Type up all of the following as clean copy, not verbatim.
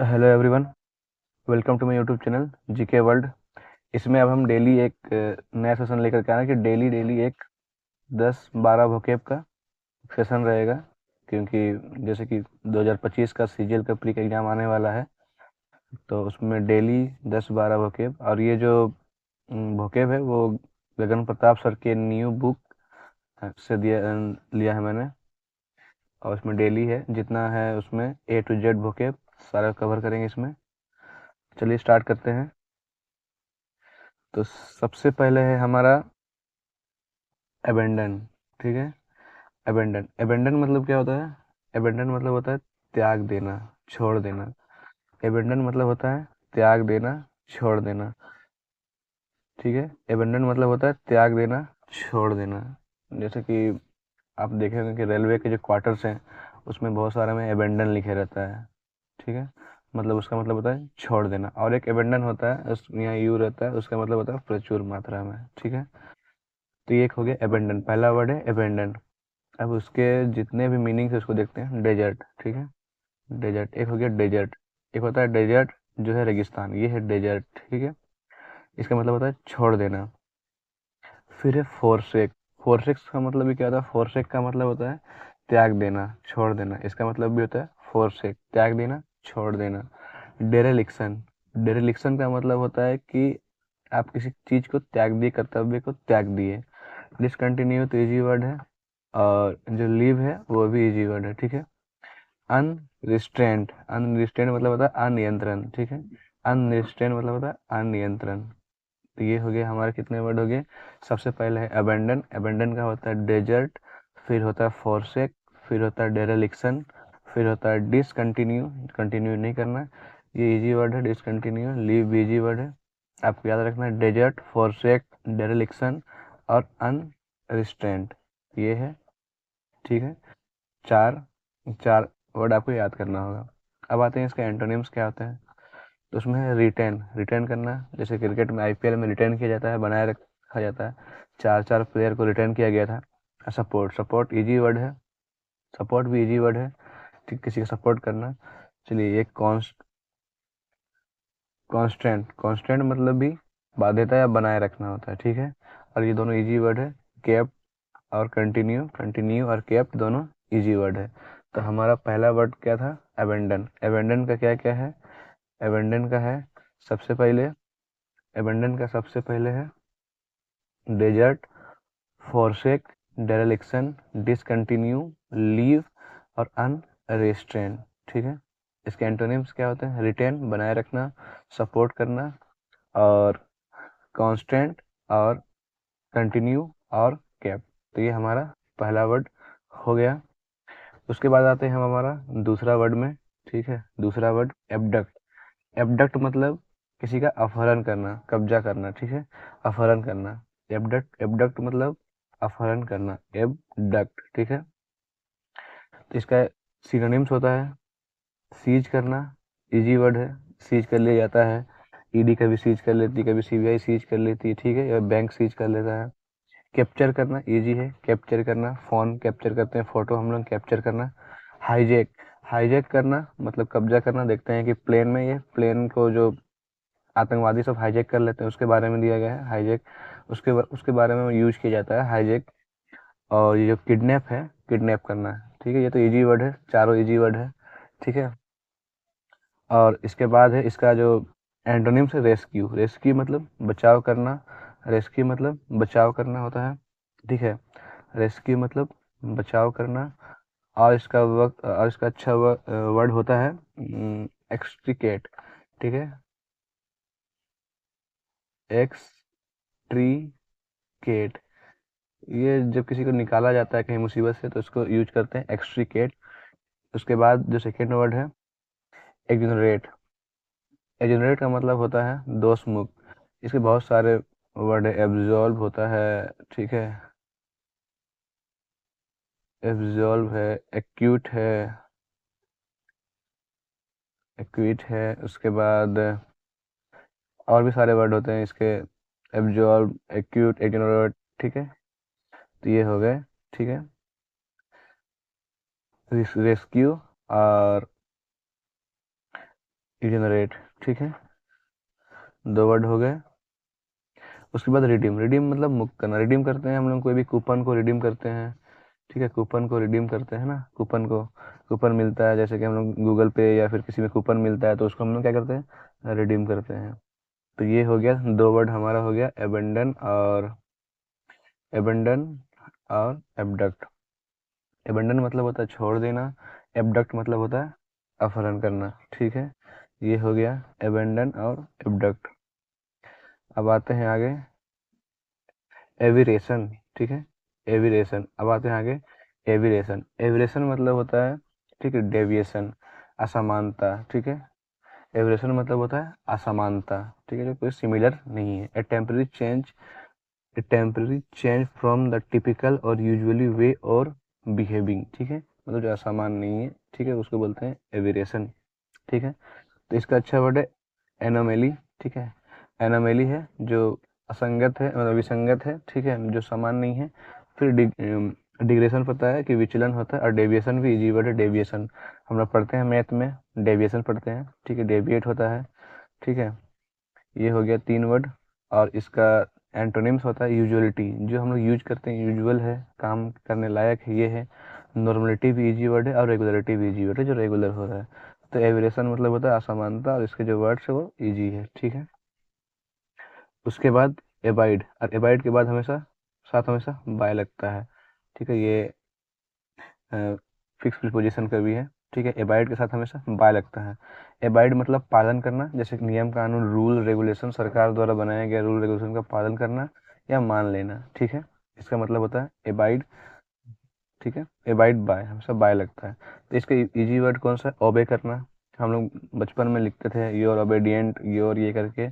Hello everyone, welcome to my YouTube channel GK world. इसमें अब हम डेली एक नया सेशन लेकर के आए हैं कि डेली डेली एक 10-12 वोकेब का सेशन रहेगा, क्योंकि जैसे कि 2025 का सीजीएल का प्री का एग्ज़ाम आने वाला है, तो उसमें डेली 10-12 वोकेब। और ये जो वोकेब है वो गगन प्रताप सर के न्यू बुक से लिया है मैंने, और उसमें डेली है जितना है उसमें A to Z वोकेब सारा कवर करेंगे इसमें। चलिए स्टार्ट करते हैं। तो सबसे पहले है हमारा अबेंडन। ठीक है, अबेंडन अबेंडन मतलब क्या होता है? अबेंडन मतलब होता है त्याग देना, छोड़ देना। अबेंडन मतलब होता है त्याग देना, छोड़ देना। ठीक है, अबेंडन मतलब होता है त्याग देना, छोड़ देना। जैसे कि आप देखेंगे कि रेलवे के जो क्वार्टर्स हैं उसमें बहुत सारे में अबेंडन लिखे रहता है। ठीक है, मतलब उसका मतलब होता है छोड़ देना। और एक अबेंडन होता है, उस यहाँ यू रहता है, उसका मतलब होता है प्रचुर मात्रा में। ठीक है, तो ये एक हो गया अबेंडन, पहला वर्ड है अबेंडन। अब उसके जितने भी मीनिंग्स है उसको देखते हैं। डेजर्ट, ठीक है, डेजर्ट एक हो गया डेजर्ट। एक होता है डेजर्ट जो है रेगिस्तान, ये है डेजर्ट। ठीक है, इसका मतलब होता है छोड़ देना। फिर है फोरसेक। फोरसेक का मतलब भी क्या होता है? फोरसेक का मतलब होता है त्याग देना, छोड़ देना। इसका मतलब भी होता है फोरसेक, त्याग देना, छोड़ देना। डेरेलिक्शन, डेरेलिक्शन का मतलब होता है कि आप किसी चीज को त्याग दिए, कर्तव्य को त्याग दिए। डिसकंटिन्यू तो इजी वर्ड है, और जो लीव है वो भी इजी वर्ड है। ठीक है, अनरिस्ट्रेंट, अनरिस्ट्रेंट मतलब होता है अनियंत्रण। ठीक है, अनरिस्ट्रेंट मतलब होता है अनियंत्रण। तो ये हो गया हमारे कितने वर्ड हो गए? सबसे पहले है अबेंडन, अबेंडन का होता है डेजर्ट। फिर होता है फॉरसेक, फिर होता है डेरेलिक्शन, फिर होता है डिसकंटिन्यू, कंटिन्यू नहीं करना, ये इजी वर्ड है। डिसकंटिन्यू, लीव भी इजी वर्ड है। आपको याद रखना है डेजर्ट, फॉरसेक, डेरेलिक्शन और अनरिस्ट्रेंट, ये है। ठीक है, चार चार वर्ड आपको याद करना होगा। अब आते हैं इसके एंटोनिम्स क्या होते हैं। तो उसमें है रिटेन, रिटेन करना। जैसे क्रिकेट में आईपीएल में रिटेन किया जाता है, बनाए रखा जाता है। चार चार प्लेयर को रिटेन किया गया था। सपोर्ट, सपोर्ट इजी वर्ड है, सपोर्ट भी इजी वर्ड है। ठीक, किसी का सपोर्ट करना। चलिए, एक कांस्टेंट, कांस्टेंट मतलब भी बाध्यता या बनाए रखना होता है। ठीक है, और ये दोनों इजी वर्ड है। केप और कंटिन्यू, कंटिन्यू और केप्ट दोनों इजी वर्ड है। तो हमारा पहला वर्ड क्या था? अबेंडन। अबेंडन का क्या क्या है? अबेंडन का है सबसे पहले, अबेंडन का सबसे पहले है desert, forsake, dereliction, discontinue, leave और अनरेस्ट्रेन। ठीक है, इसके एंटोनिम्स क्या होते हैं? रिटेन बनाए रखना, सपोर्ट करना, और कांस्टेंट, और कंटिन्यू, और कैप। तो ये हमारा पहला वर्ड हो गया। उसके बाद आते हैं हम हमारा दूसरा वर्ड में। ठीक है, दूसरा वर्ड एबडक्ट। एबडक्ट मतलब किसी का अपहरण करना, कब्जा करना। ठीक है, अपहरण करना। एबडक्ट, एबडक्ट मतलब अपहरण करना, एबडक्ट। ठीक है, तो इसका सिनोनिम्स होता है सीज करना, इजी वर्ड है, सीज कर लिया जाता है। ईडी कभी सीज कर लेती, कभी सीबीआई सीज कर लेती है। ठीक है, या बैंक सीज कर लेता है। कैप्चर करना इजी है, कैप्चर करना, फोन कैप्चर करते हैं, फोटो हम लोग कैप्चर करना। हाईजैक, हाईजैक करना मतलब कब्जा करना। देखते हैं कि प्लेन में, ये प्लेन को जो आतंकवादी सब हाईजैक कर लेते हैं उसके बारे में दिया गया है हाईजैक, उसके बारे में यूज किया जाता है हाईजैक। और ये जो किडनैप है, किडनैप करना है। ठीक है, ये तो इजी वर्ड है, चारों इजी वर्ड है। ठीक है, और इसके बाद है इसका जो एंटोनिम्स है रेस्क्यू। रेस्क्यू मतलब बचाव करना, रेस्क्यू मतलब बचाव करना होता है। ठीक है, रेस्क्यू मतलब बचाव करना। और इसका वक्त, और इसका अच्छा वर्ड होता है एक्सट्रिकेट। ठीक है, एक्सट्रीकेट, ये जब किसी को निकाला जाता है कहीं मुसीबत से तो इसको यूज करते हैं एक्सट्रीकेट। उसके बाद जो सेकेंड वर्ड है एग्जनरेट। एग्जनरेट का मतलब होता है दोष मुक्त। इसके बहुत सारे वर्ड है, एब्जॉल्व होता है। ठीक है, एब्जॉल्व है, एक्यूट है, एक्यूट है। उसके बाद और भी सारे वर्ड होते हैं इसके, एब्जॉल्व, एक्यूट, एग्जनरेट। ठीक है, तो ये हो गए। ठीक है, रेस्क्यू और इजनरेट, ठीक है, 2 वर्ड हो गए। उसके बाद रिडीम, रिडीम मतलब मुक्त करना। रिडीम करते हैं हम लोग कोई भी कूपन को रिडीम करते हैं, ठीक है, कूपन को रिडीम करते हैं ना, कूपन मिलता है, जैसे कि हम लोग गूगल पे या फिर किसी में कूपन मिलता है तो उसको हम लोग क्या करते हैं, रिडीम करते हैं। तो ये हो गया 2 वर्ड हमारा हो गया, एबंडन और एबडक्ट। एबंडन मतलब होता है छोड़ देना, एबडक्ट मतलब होता है अपहरण करना, ठीक है। ये हो गया एबंडन और एबडक्ट। अब आते हैं आगे, एविरेशन, ठीक है, एविरेशन। अब आते हैं आगे, एविरेशन। एविरेशन मतलब होता है, ठीक है, डेविएशन, असमानता, ठीक है। एविरेशन मतलब होता है असमानता, ठीक है, जो कोई सिमिलर नहीं है। ए temporary change from the typical और यूजुअली वे और बिहेविंग, ठीक है, मतलब जो असमान नहीं है, ठीक है, उसको बोलते हैं एविरेशन, ठीक है। तो इसका अच्छा वर्ड है एनोमेली, ठीक है। एनोमेली है जो असंगत है, मतलब विसंगत है, ठीक है, जो समान नहीं है। फिर डिग्रेशन पता है कि विचलन होता है, और डेविएशन भी इजी वर्ड है, डेविएशन हम लोग पढ़ते हैं मैथ में, डेविएशन पढ़ते हैं, ठीक है, डेविएट होता है, ठीक है। ये हो गया 3 वर्ड। और इसका एंटोनिम्स होता है यूजुअलिटी, जो हम लोग यूज करते हैं, यूजुअल है, काम करने लायक है, ये है। नॉर्मलिटी भी इजी वर्ड है, और रेगुलरिटी भी इजी वर्ड है, जो रेगुलर हो रहा है। तो एवरेशन मतलब होता है असमानता, और इसके जो वर्ड्स है वो इजी है, ठीक है। उसके बाद एबाइड, और एबाइड के बाद हमेशा बाय लगता है, ठीक है, ये फिक्स प्रीपोजिशन का भी है, ठीक है। एबाइड के साथ हमेशा बाय लगता है। एबाइड मतलब पालन करना, जैसे नियम कानून, रूल रेगुलेशन, सरकार द्वारा बनाया गया रूल रेगुलेशन का पालन करना या मान लेना, ठीक है। इसका मतलब होता है एबाइड, ठीक है, एबाइड बाय, हमेशा बाय लगता है। तो इसका इजी वर्ड कौन सा है, ओबे करना। हम लोग बचपन में लिखते थे योर ओबेडिएंट, योर ये करके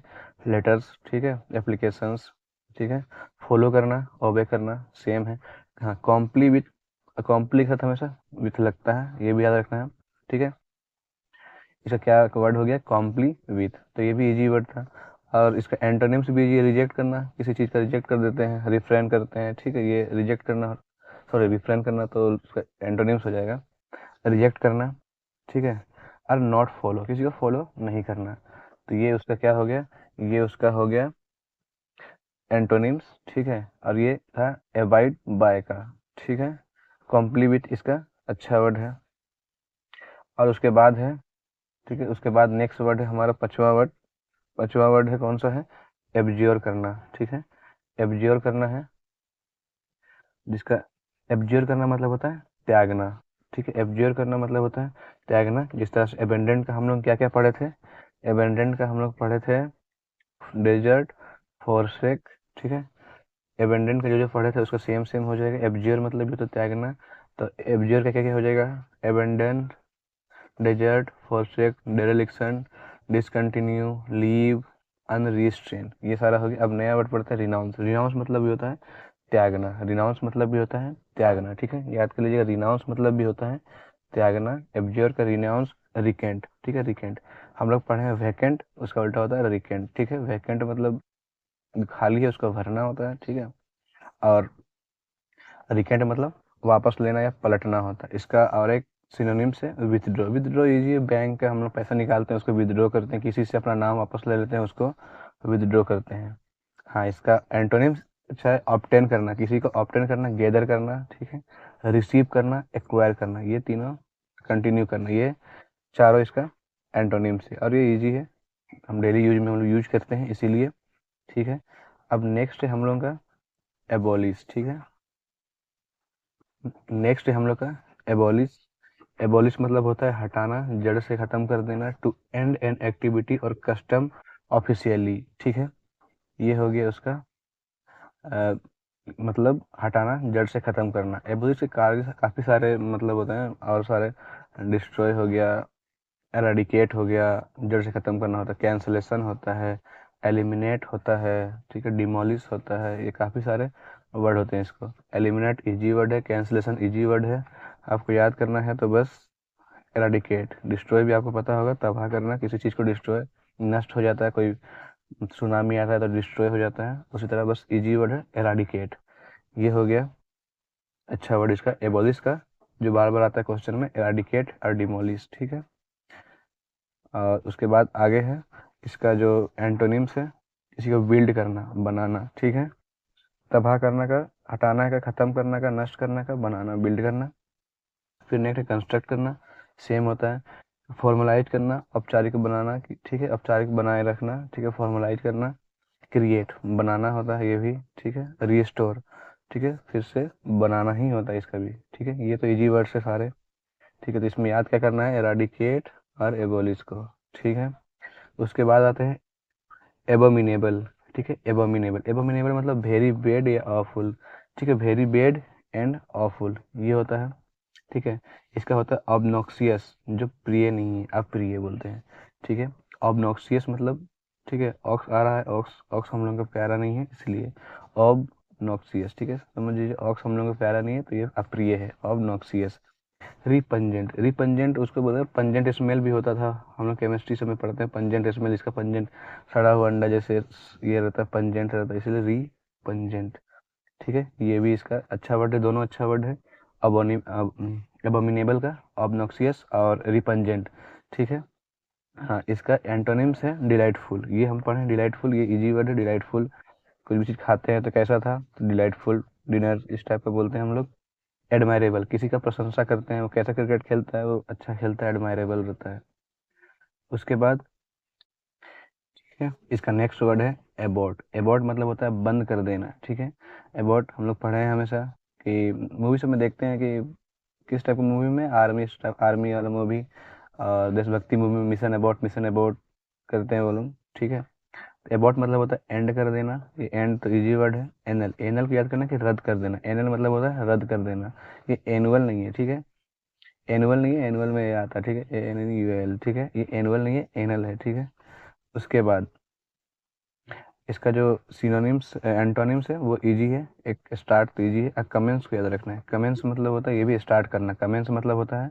लेटर्स, ठीक है, एप्लीकेशंस, ठीक है। फॉलो करना, ओबे करना, सेम है। हाँ, कॉम्प्ली विथ, कॉम्प्ली के साथ हमेशा विथ लगता है, ये भी याद रखना है, ठीक है। इसका क्या वर्ड हो गया, कॉम्प्ली विथ, तो ये भी इजी वर्ड था। और इसका एंटोनिम्स भी इजी, रिजेक्ट करना, किसी चीज़ का रिजेक्ट कर देते हैं, रिफ्रेन करते हैं, ठीक है, ये रिजेक्ट करना, सॉरी रिफ्रेन करना तो उसका एंटोनिम्स हो जाएगा, रिजेक्ट करना, ठीक है। और नॉट फॉलो, किसी को फॉलो नहीं करना, तो ये उसका क्या हो गया, ये उसका हो गया एंटोनिम्स, ठीक है। और ये था एबाइड बाय का, ठीक है। कॉम्प्ली विथ इसका अच्छा वर्ड है। और उसके बाद है, ठीक है, उसके बाद नेक्स्ट वर्ड है हमारा पांचवा वर्ड है, कौन सा है, एब्ज्योर करना, ठीक है। एब्ज्योर करना है, जिसका एब्ज्योर करना मतलब होता है त्यागना, ठीक है। एब्ज्योर करना मतलब होता है त्यागना। जिस तरह से एबेंडेंट का हम लोग क्या क्या पढ़े थे, एबेंडेंट का हम लोग पढ़े थे डेजर्ट, फॉरसेक, ठीक है। एबेंडेंट का जो जो पढ़े थे उसका सेम सेम हो जाएगा। एब्ज्योर मतलब भी तो त्यागना, तो एब्ज्योर का क्या क्या हो जाएगा, abandoned, desert, forsake, dereliction, discontinue, leave, unrestrained, ये सारा हो गया। अब नया वर्ड पढ़ते हैं रिनाउंस। रिनाउंस मतलब भी होता है त्यागना, रिनाउंस मतलब भी होता है त्यागना, ठीक है, याद कर लीजिएगा, रिनाउंस मतलब भी होता है त्यागना। एब्ज्योर का रिनाउंस रिकेंट, ठीक है, रिकेंट। हम लोग पढ़े हैं वैकेंट, उसका उल्टा होता है रिकेंट, ठीक है। वैकेंट मतलब खाली है, उसको भरना होता है, ठीक है। और रिकेंट मतलब वापस लेना या पलटना होता है। इसका और एक सिनोनिम्स है विथड्रॉ। विथड्रॉ ये बैंक का हम लोग पैसा निकालते हैं, उसको विथड्रॉ करते हैं, किसी से अपना नाम वापस ले लेते हैं, उसको विथड्रॉ करते हैं। हाँ, इसका एंटोनिम्स अच्छा है ऑब्टेन करना, किसी को ऑब्टेन करना, गैदर करना, ठीक है, रिसीव करना, एक्वायर करना, ये तीनों कंटिन्यू करना, ये चारों इसका एंटोनिम्स है। और ये इजी है, हम डेली यूज में हम लोग यूज करते हैं इसीलिए, ठीक है। अब नेक्स्ट है हम लोग का एबोलिश, ठीक है। नेक्स्ट है हम लोग का एबोलिश। एबोलिश मतलब होता है हटाना, जड़ से खत्म कर देना, टू एंड एन एक्टिविटी और कस्टम ऑफिशियली, ठीक है। ये हो गया उसका मतलब हटाना, जड़ से खत्म करना। एबोलिश के कार्य काफ़ी सारे मतलब होते हैं, और सारे डिस्ट्रॉय हो गया, एराडिकेट हो गया, जड़ से खत्म करना होता है, कैंसलेशन होता है, एलिमिनेट होता है, ठीक है, डिमोलिश होता है, ये काफ़ी सारे वर्ड होते हैं। इसको एलिमिनेट इजी वर्ड है, कैंसलेशन इजी वर्ड है, आपको याद करना है तो बस। एराडिकेट, डिस्ट्रॉय भी आपको पता होगा, तबाह करना, किसी चीज़ को डिस्ट्रॉय, नष्ट हो जाता है, कोई सुनामी आता है तो डिस्ट्रॉय हो जाता है, उसी तरह बस इजी वर्ड है एराडिकेट। ये हो गया अच्छा वर्ड इसका एबोलिश का, जो बार बार आता है क्वेश्चन में, एराडिकेट और डिमोलिश, ठीक है। और उसके बाद आगे है इसका जो एंटोनिम्स है, इसी को बिल्ड करना, बनाना, ठीक है। तबाह करना का, हटाना का, ख़त्म करना का, नष्ट करना का, बनाना, बिल्ड करना। फिर नेक्स्ट कंस्ट्रक्ट करना, सेम होता है। फॉर्मलाइज करना, औपचारिक बनाना, ठीक है, औपचारिक बनाए रखना, ठीक है। फॉर्मलाइज करना, क्रिएट, बनाना होता है ये भी, ठीक है। रीस्टोर, ठीक है, फिर से बनाना ही होता है इसका भी, ठीक है। ये तो इजी वर्ड से सारे, ठीक है। तो इसमें याद क्या करना है, एराडिकेट और एबोलिश को, ठीक है। उसके बाद आते हैं एबोमिनेबल, ठीक है। एबोमिनेबल, एबोमिनेबल मतलब वेरी बैड या ऑफुल, ठीक है। वेरी बैड एंड ऑफुल ये होता है, ठीक है। इसका होता है ऑब्नॉक्सियस, जो प्रिय नहीं है, अप्रिय बोलते हैं, ठीक है। ऑब्नॉक्सियस मतलब, ठीक है, ऑक्स आ रहा है, ऑक्स, ऑक्स हम लोग का प्यारा नहीं है इसलिए ऑब्नॉक्सियस, ठीक है। समझ लीजिए ऑक्स हम लोग का प्यारा नहीं है तो ये अप्रिय है, ऑब्नॉक्सियस। रिपंजेंट, रिपंजेंट उसको बोलते हैं, पंजेंट स्मेल भी होता था, हम लोग केमिस्ट्री से में पढ़ते हैं पंजेंट स्मेल, इसका पंजेंट सड़ा हुआ अंडा जैसे ये रहता है, पंजेंट रहता है, इसलिए रिपंजेंट, ठीक है। ये भी इसका अच्छा वर्ड है, दोनों अच्छा वर्ड है। अबोमिनेबल का ऑब्नॉक्सियस और रिपंजेंट, ठीक है। हाँ, इसका एंटोनिम्स है डिलाइटफुल, ये हम पढ़े डिलाइटफुल, ये इजी वर्ड है डिलाइटफुल। कुछ भी चीज़ खाते हैं तो कैसा था, तो डिलाइटफुल डिनर, इस टाइप का बोलते हैं हम लोग। एडमायरेबल, किसी का प्रशंसा करते हैं, वो कैसा क्रिकेट खेलता है, वो अच्छा खेलता है, एडमायरेबल रहता है। उसके बाद, ठीक है, इसका नेक्स्ट वर्ड है एबॉर्ट। एबॉर्ट मतलब होता है बंद कर देना, ठीक है। एबॉर्ट हम लोग पढ़े हैं हमेशा कि मूवी सब में देखते हैं कि किस टाइप की मूवी में, आर्मी टाइप, आर्मी वाला मूवी, देशभक्ति मूवी में मिशन अबॉर्ट करते हैं वो लोग, ठीक है। एबॉर्ट मतलब होता है एंड कर देना, ये एंड तो इजी वर्ड है। एनल, एनल को याद करना कि रद्द कर देना, एनल मतलब होता है रद्द कर देना। ये एनुअल नहीं है, ठीक है। एनुअल नहीं है, एनुअल में ये आता है, ठीक है, A N N U L, ठीक है। ये एनुअल नहीं है, एनल है, ठीक है। उसके बाद इसका जो सिनोनिम्स एंटोनिम्स है वो इजी है। एक स्टार्ट तो इजी है, कमेंस को याद रखना है। कमेंस मतलब होता है ये भी स्टार्ट करना, कमेंस मतलब होता है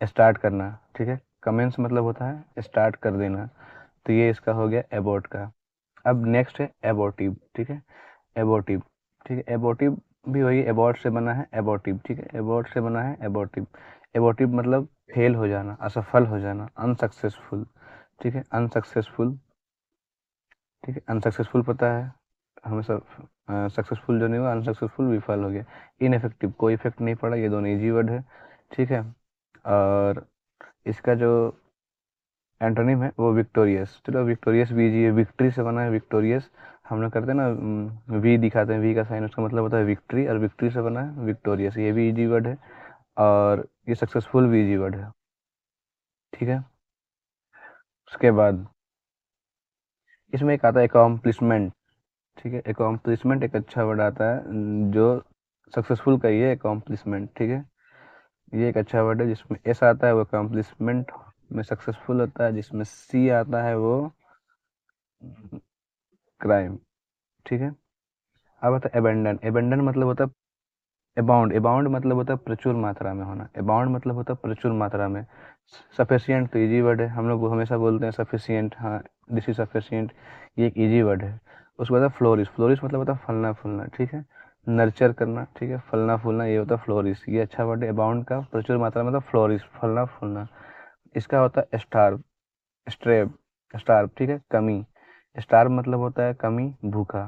स्टार्ट करना, ठीक है। कमेंस मतलब होता है स्टार्ट कर देना। तो ये इसका हो गया एबॉर्ट का। अब नेक्स्ट है एबॉर्टिव, ठीक है। एबॉर्टिव, ठीक है। एबॉर्टिव भी वही एबॉर्ट से बना है, एबॉर्टिव, ठीक है। एबॉर्ट से बना है एबॉर्टिव। एबॉर्टिव मतलब फेल हो जाना, असफल हो जाना, अनसक्सेसफुल, ठीक है। अनसक्सेसफुल, ठीक है। अनसक्सेसफुल पता है हमेशा, सक्सेसफुल जो नहीं हुआ, अनसक्सेसफुल, विफल हो गया। इनफेक्टिव, कोई इफेक्ट नहीं पड़ा, ये दोनों इजी वर्ड है, ठीक है। और इसका जो एंटोनिम है वो विक्टोरियस, चलो विक्टोरियस भी इजी है, विक्ट्री से बना है विक्टोरियस। हम लोग करते हैं ना वी दिखाते हैं, वी का साइन, उसका मतलब होता है विक्ट्री, और विक्ट्री से बना है विक्टोरियस, ये भी इजी वर्ड है। और ये सक्सेसफुल भी इजी वर्ड है, ठीक है। उसके बाद इसमें एक आता है अकॉम्प्लिशमेंट, ठीक है। अकॉम्प्लिशमेंट एक अच्छा वर्ड आता है, जो सक्सेसफुल का ही है अकॉम्प्लिशमेंट, ठीक है। ये एक अच्छा वर्ड है, जिसमें एस आता है वो अकॉम्प्लिशमेंट में सक्सेसफुल होता है, जिसमें सी आता है वो क्राइम, ठीक है। अब आता है एबेंडन, एबेंडन मतलब होता है अबाउंड, अबाउंड मतलब होता है प्रचुर मात्रा में होना, अबाउंड मतलब होता है प्रचुर मात्रा में। सफिशिएंट तो इजी वर्ड है, हम लोग हमेशा बोलते हैं सफिशिएंट, हाँ, दिस इज सफिशिएंट, ये एक इजी वर्ड है। उसके बाद फ्लोरिश, फ्लोरिश मतलब होता है फलना फूलना, ठीक है। नर्चर करना, ठीक है, फलना फूलना, ये होता है फ्लोरिश, ये अच्छा वर्ड है। अबाउंड का प्रचुर मात्रा में, मतलब फ्लोरिश, फलना फूलना। इसका होता है स्टार्व, स्ट्रेब, स्टार्व, ठीक है, कमी। स्टार्व मतलब होता है कमी, भूखा,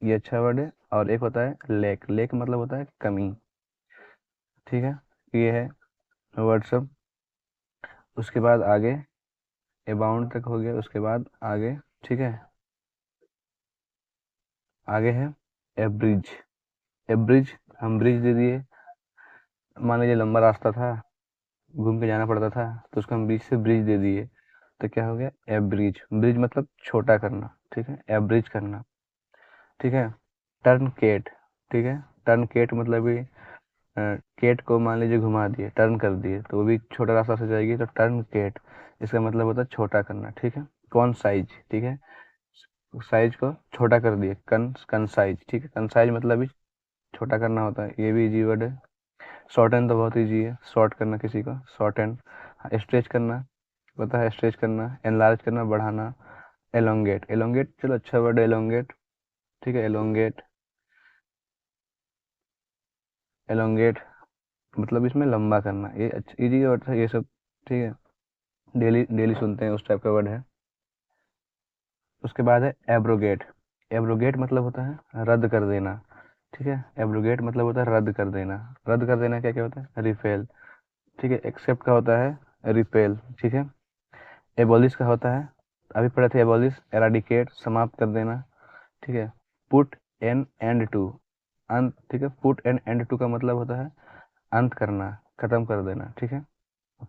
ये अच्छा वर्ड है। और एक होता है लेक, लेक मतलब होता है कमी, ठीक है। ये है वर्ड सब। उसके बाद आगे अबाउंड तक हो गया, उसके बाद आगे, ठीक है, आगे है एब्रिज। एब्रिज, हम ब्रिज दे दिए, मान लीजिए लंबा रास्ता था, घूम के जाना पड़ता था, तो उसको हम बीच से ब्रिज दे दिए, तो क्या हो गया एब्रिज। ब्रिज मतलब छोटा करना, ठीक है, एब्रिज करना, ठीक है। टर्न केट, ठीक है। टर्न केट मतलब भी केट को मान लीजिए घुमा दिए, टर्न कर दिए, तो वो भी छोटा रास्ता से जाएगी, तो टर्न केट, इसका मतलब होता है छोटा करना, ठीक है। कौन साइज, ठीक है, साइज को छोटा कर दिए, कन साइज, ठीक है। कन साइज मतलब भी छोटा करना होता है, ये भी इजी वर्ड है। शॉर्ट एंड तो बहुत इजी है, शॉर्ट करना किसी का, शॉर्ट एंड। स्ट्रेच करना, पता है स्ट्रेच करना, एनलार्ज करना, बढ़ाना। एलोंगेट, एलोंगेट चलो अच्छा वर्ड है एलोंगेट, ठीक है। एलोंगेट, एलोंगेट मतलब इसमें लंबा करना, ये अच्छा इजी वर्ड था ये सब, ठीक है। डेली डेली सुनते हैं, उस टाइप का वर्ड है। उसके बाद है एब्रोगेट। एब्रोगेट मतलब होता है रद्द कर देना, ठीक है। एब्रोगेट मतलब होता है रद्द कर देना। रद्द कर देना क्या क्या होता है? रिपेल, ठीक है। एक्सेप्ट का होता है रिपेल, ठीक है। एबॉलिश का होता है, अभी पढ़े थे एबॉलिश, एराडिकेट, समाप्त कर देना, ठीक है। पुट एन एंड टू, अंत, ठीक है। पुट एन एंड टू का मतलब होता है अंत करना, खत्म कर देना, ठीक है।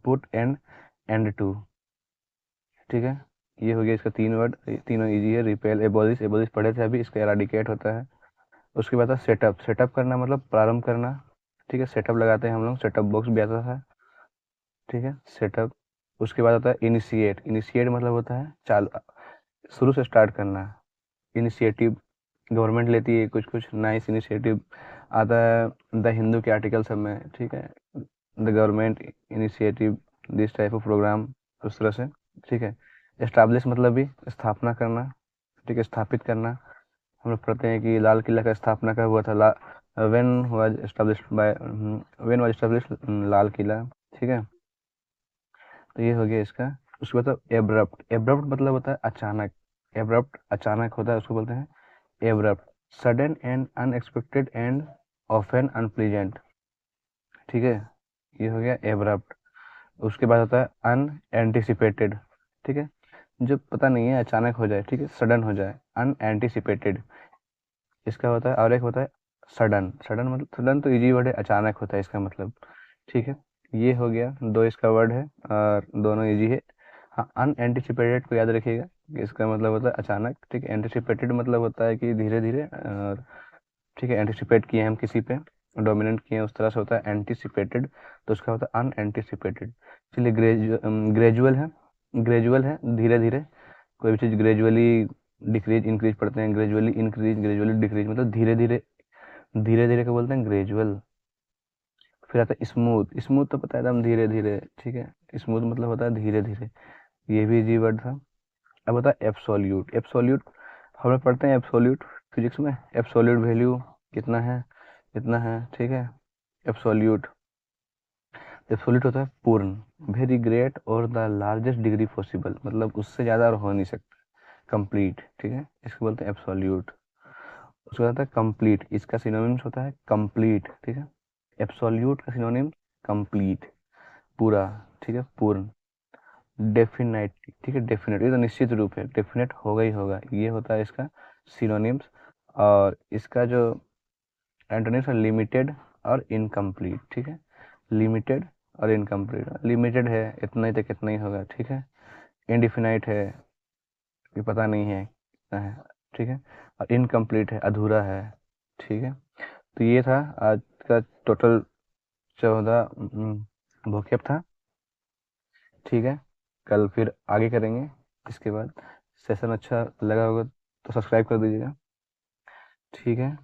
पुट एन एंड टू, ठीक है। ये हो गया इसका 3 वर्ड, तीनों इजी है। रिपेल, एबॉलिश, एबॉलिश पढ़े थे अभी, इसका एराडिकेट होता है। उसके बाद है सेटअप। सेटअप करना मतलब प्रारंभ करना, ठीक है। सेटअप लगाते हैं हम लोग, सेटअप बॉक्स भी आता है, ठीक है। सेटअप। उसके बाद होता है इनिशिएट। इनिशिएट मतलब होता है चालू, शुरू से स्टार्ट करना। इनिशिएटिव गवर्नमेंट लेती है कुछ कुछ नाइस इनिशिएटिव, आता है द हिंदू के आर्टिकल सब में, ठीक है। The government initiative this type of program, उस तरह से, ठीक है। एस्टाब्लिश मतलब भी स्थापना करना, ठीक है, स्थापित करना। हम लोग पढ़ते हैं कि लाल किला का स्थापना कब हुआ था, when was established by, when was established Lal Qila, ठीक है। तो ये हो गया इसका। उसके बाद एब्रप्ट। एब्रप्ट मतलब होता है अचानक। एब्रप्ट अचानक होता है, उसको बोलते हैं abrupt. Sudden and unexpected and often unpleasant, ठीक है। ये हो गया एब्रप्ट। उसके बाद होता है अनएंटिसिपेटेड, ठीक है। जो पता नहीं है, अचानक हो जाए, ठीक है, सडन हो जाए, अनएंटिसिपेटेड इसका होता है। और एक होता है सडन। सडन मतलब, सडन तो इजी वर्ड है, अचानक होता है इसका मतलब, ठीक है। ये हो गया, दो इसका वर्ड है और दोनों इजी है। हाँ, अनएंटिसिपेटेड को याद रखिएगा कि इसका मतलब होता है अचानक, ठीक है। एंटिसिपेटेड मतलब होता है कि धीरे धीरे, और ठीक है, एंटिसिपेट किए हम किसी पे, डोमिनेंट किए, उस तरह से होता है एंटिसिपेटेड। तो उसका होता है अनएंटिसिपेटेड। चलिए, ग्रेजुअल है। ग्रेजुअल है धीरे धीरे, कोई भी चीज़ ग्रेजुअली डिक्रीज इंक्रीज पढ़ते हैं, ग्रेजुअली इंक्रीज, ग्रेजुअली डिक्रीज, मतलब धीरे धीरे, धीरे धीरे को बोलते हैं ग्रेजुअल। फिर आता है स्मूथ। स्मूथ तो पता है एकदम धीरे धीरे, ठीक है। स्मूथ मतलब होता है धीरे धीरे, ये भी इजी वर्ड था। अब होता है एब्सोल्यूट। एब्सोल्यूट हम लोग पढ़ते हैं एब्सोल्यूट फिजिक्स में, एब्सोल्यूट वैल्यू कितना है, इतना है, ठीक है। एब्सोल्यूट, एब्सोल्यूट होता है पूर्ण, वेरी ग्रेट और द लार्जेस्ट डिग्री पॉसिबल, मतलब उससे ज़्यादा और हो नहीं सकता, कंप्लीट, ठीक है। इसको बोलते हैं एब्सोल्यूट। उसके बाद आता है कंप्लीट। इसका सिनोनिम्स होता है कंप्लीट, ठीक है। एब्सोल्यूट का सिनोनिम कंप्लीट, पूरा, ठीक है, पूर्ण। डेफिनेट, ठीक है। डेफिनेट ये तो निश्चित रूप है, डेफिनेट होगा ही होगा, ये होता है इसका सिनोनिम्स। और इसका जो एंटोनिम्स है लिमिटेड और इनकम्प्लीट, ठीक है। लिमिटेड और इनकम्प्लीट। लिमिटेड है, इतना ही तक इतना ही होगा, ठीक है। इनडिफिनाइट है, ये पता नहीं है कितना है, ठीक है। और इनकम्प्लीट है, अधूरा है, ठीक है। तो ये था आज का टोटल 14 vocab था, ठीक है। कल फिर आगे करेंगे। इसके बाद सेशन अच्छा लगा होगा तो सब्सक्राइब कर दीजिएगा, ठीक है।